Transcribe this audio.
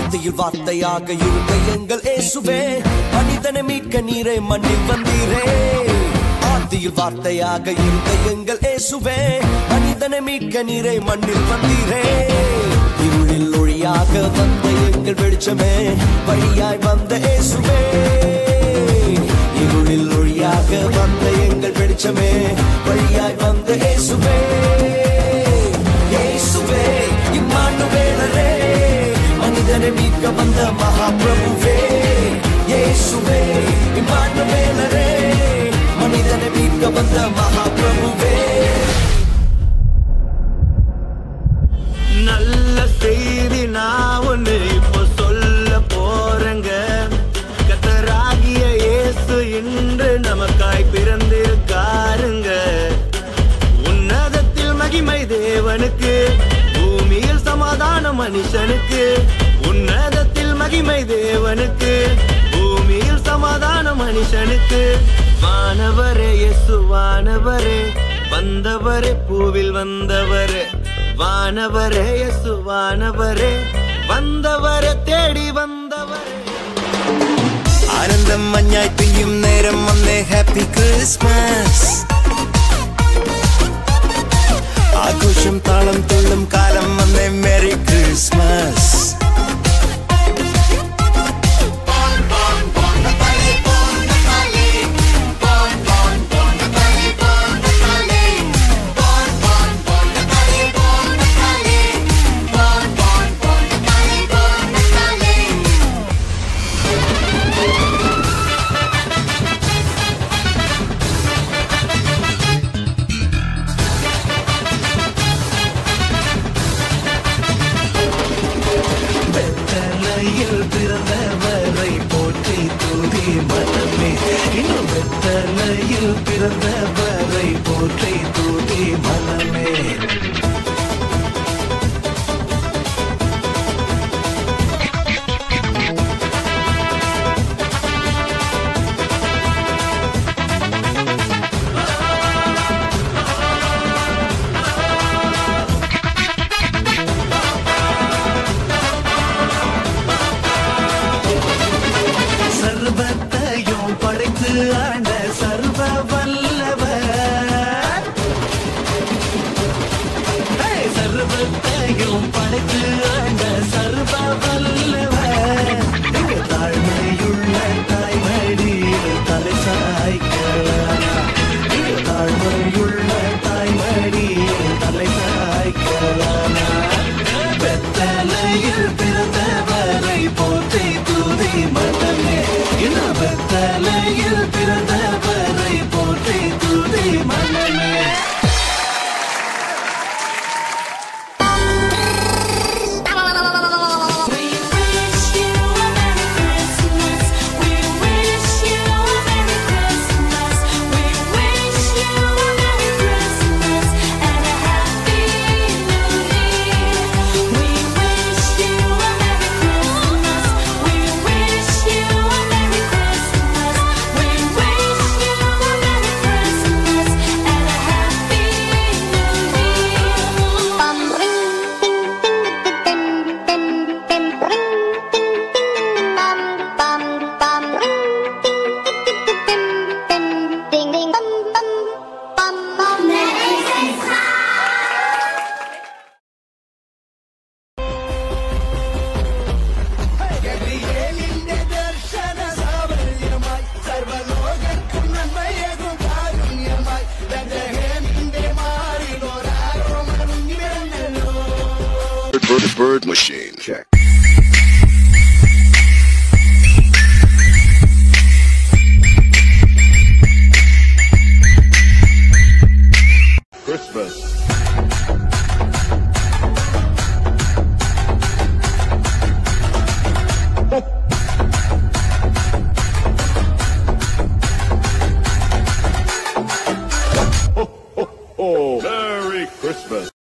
ஆதியில் வார்த்தையாக இருந்த எங்கள் இயேசுவே, மனிதனை மீட்க நீரே மண்ணில் வந்தீரே. ஆதியில் வார்த்தையாக இருந்த எங்கள் இயேசுவே, மனிதனை மீட்க நீரே மண்ணில் வந்தீரே. இருளில் ஒளியாக வந்த எங்கள் வெளிச்சமே, வழியாய் வந்த இயேசுவே. இருளில் ஒளியாக வந்த எங்கள் வெளிச்சமே, வழியாய் வந்த இயேசுவே. இயேசுவே இம்மானுவேலரே, மனிதனை மீட்க வந்த மகாபிரபுவே. இயேசுவே இம்மானுவேலரே, மனிதனை மீட்க வந்த மகாபிரபுவே. நல்ல செய்தி நான் ஒன்று இப்போ சொல்ல போறேங்க. கர்த்தராகிய இயேசு இன்று நமக்காய் பிறந்திருக்காருங்க. உன்னதத்தில் மகிமை தேவனுக்கு, பூமியில் சமாதானம் மனுஷனுக்கு. உன்னதத்தில் மகிமை தேவனுக்கு, பூமியில் சமாதானம் மனுஷனுக்கு. வானவரே இயேசு வானவரே, வந்தவரே பூவில் வந்தவரே. வானவரே இயேசு வானவரே, வந்தவரே தேடி வந்தவரே. ആനന്ദം മഞ്ഞായി പെയ്യും നേരം വന്നേ, ഹാപ്പി ക്രിസ്മസ്. ആഘോഷം താളം തുള്ളും കാലം വന്നേ, മെറി ക്രിസ്മസ്. பிறந்தவரை போற்றி துதி மனமே, இன்னும் வெத்தலையில் பிறந்தவரை போற்றி துதி மனமே. சர்வத்தையும் படைத்து ஆண்ட சர்வ வல்லவர், சர்வத்தையும் படைத்து ஆண்ட சர்வ வல்லவர். தாழ்மையுள்ள தாய்மடியில் தலை சாய்க்கலாம், தாழ்மையுள்ள தாய்மடியில் தலை சாய்க்கலாம். வெத்தலையில் பிறந்தவரை போற்றி துதி மனமே, இன்னும் வெத்தலையில் பிறந்தவரை போற்றி துதி மனமே. Bird machine. Check. Christmas. Merry Christmas.